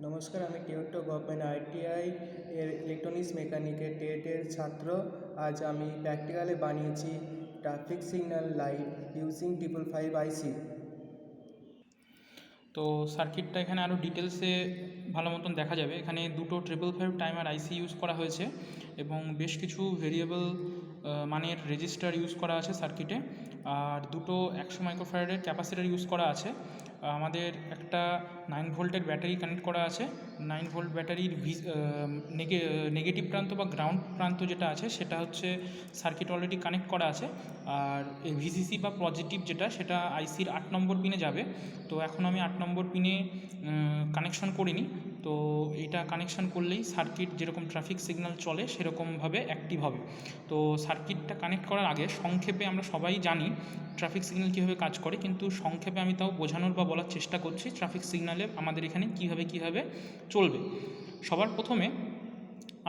নমস্কার, আমি টিওটো government ITI এর ইলেকট্রনিক্স মেকানিকের টেটের ছাত্র। আজ আমি প্র্যাকটিক্যালে বানিয়েছি ট্রাফিক সিগন্যাল লাইট ইউজিং 555 আইসি। তো সার্কিটটা এখানে আরও ডিটেলসে ভালো মতন দেখা যাবে। এখানে দুটো 555 টাইমার আইসি ইউজ করা হয়েছে এবং বেশ কিছু ভেরিয়েবল মানের রেজিস্টার ইউজ করা আছে সার্কিটে, আর দুটো 100 মাইক্রোফ্যারাডের ক্যাপাসিটার ইউজ করা আছে। আমাদের একটা 9 ভোল্টের ব্যাটারি কানেক্ট করা আছে। 9 ভোল্ট ব্যাটারির নেগেটিভ প্রান্ত বা গ্রাউন্ড প্রান্ত যেটা আছে সেটা হচ্ছে সার্কিট অলরেডি কানেক্ট করা আছে, আর ভিসিসি বা পজিটিভ যেটা সেটা আইসির 8 নম্বর পিনে যাবে। তো এখন আমি 8 নম্বর পিনে কানেকশন করিনি, তো এইটা কানেকশন করলেই সার্কিট যেরকম ট্রাফিক সিগন্যাল চলে সেরকমভাবে অ্যাক্টিভ হবে। তো সার্কিটটা কানেক্ট করার আগে সংক্ষেপে আমরা সবাই জানি ট্রাফিক সিগন্যাল কীভাবে কাজ করে, কিন্তু সংক্ষেপে আমি তাও বোঝানোর বা বলার চেষ্টা করছি ট্রাফিক সিগন্যালে আমাদের এখানে কীভাবে চলবে। সবার প্রথমে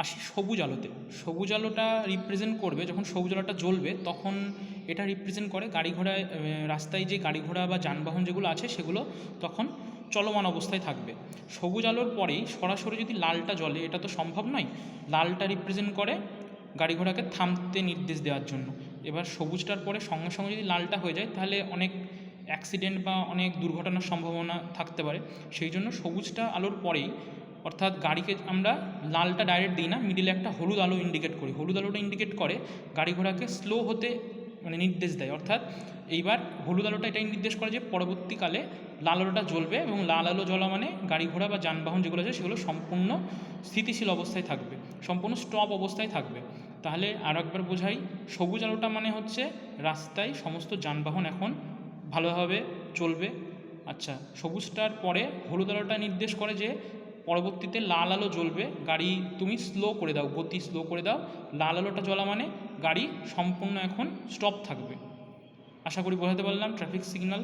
আসি সবুজ আলোতে। সবুজ আলোটা রিপ্রেজেন্ট করবে, যখন সবুজ আলোটা জ্বলবে তখন এটা রিপ্রেজেন্ট করে গাড়ি ঘোড়ায় রাস্তায় যে গাড়ি ঘোড়া বা যানবাহন যেগুলো আছে সেগুলো তখন চলমান অবস্থায় থাকবে। সবুজ আলোর পরেই সরাসরি যদি লালটা জ্বলে এটা তো সম্ভব নয়, লালটা রিপ্রেজেন্ট করে গাড়ি ঘোড়াকে থামতে নির্দেশ দেওয়ার জন্য। এবার সবুজটার পরে সঙ্গে সঙ্গে যদি লালটা হয়ে যায় তাহলে অনেক অ্যাক্সিডেন্ট বা অনেক দুর্ঘটনার সম্ভাবনা থাকতে পারে। সেই জন্য সবুজটা আলোর পরেই, অর্থাৎ গাড়িকে আমরা লালটা ডাইরেক্ট দিই না, মিডিলে একটা হলুদ আলো ইন্ডিকেট করি। হলুদ আলোটা ইন্ডিকেট করে গাড়ি ঘোড়াকে স্লো হতে নির্দেশ দেয়। অর্থাৎ এইবার হলুদ আলোটা এটাই নির্দেশ করে যে পরবর্তীকালে লাল আলোটা জ্বলবে, এবং লাল আলো জ্বলা মানে গাড়ি ঘোড়া বা যানবাহন যেগুলো আছে সেগুলো সম্পূর্ণ স্থিতিশীল অবস্থায় থাকবে, সম্পূর্ণ স্টপ অবস্থায় থাকবে। তাহলে আরও একবার বোঝাই, সবুজ আলোটা মানে হচ্ছে রাস্তায় সমস্ত যানবাহন এখন ভালোভাবে চলবে। আচ্ছা, সবুজটার পরে হলুদ আলোটা নির্দেশ করে যে পরবর্তীতে লাল আলো জ্বলবে, গাড়ি তুমি স্লো করে দাও, গতি স্লো করে দাও। লাল আলোটা জ্বলা মানে গাড়ি সম্পূর্ণ এখন স্টপ থাকবে। আশা করি বোঝাতে পারলাম ট্রাফিক সিগন্যাল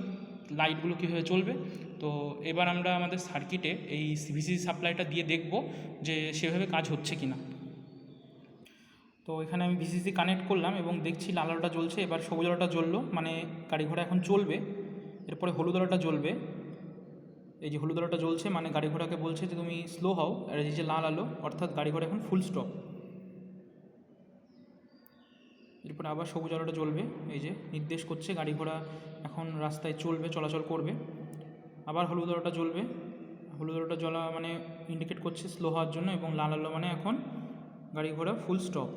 লাইটগুলো কীভাবে চলবে। তো এবার আমরা আমাদের সার্কিটে এই ভিসিসি সাপ্লাইটা দিয়ে দেখব যে সেভাবে কাজ হচ্ছে কি না। তো এখানে আমি ভিসিসি কানেক্ট করলাম এবং দেখছি লাল আলোটা জ্বলছে। এবার সবুজ আলোটা জ্বললো মানে গাড়ি ঘোড়া এখন চলবে। এরপরে হলুদ আলোটা জ্বলবে, এই যে হলুদ আলোটা জ্বলছে মানে গাড়ি ঘোড়াকে বলছে যে তুমি স্লো হও। আর এই যে লাল আলো অর্থাৎ গাড়ি ঘোড়া এখন ফুল স্টপ। এরপরে আবার সবুজ আলোটা জ্বলবে, এই যে নির্দেশ করছে গাড়ি ঘোড়া এখন রাস্তায় চলবে, চলাচল করবে। আবার হলুদ আলোটা জ্বলবে, হলুদ আলোটা জ্বলা মানে ইন্ডিকেট করছে স্লো হওয়ার জন্য, এবং লাল আলো মানে এখন গাড়ি ঘোড়া ফুল স্টপ।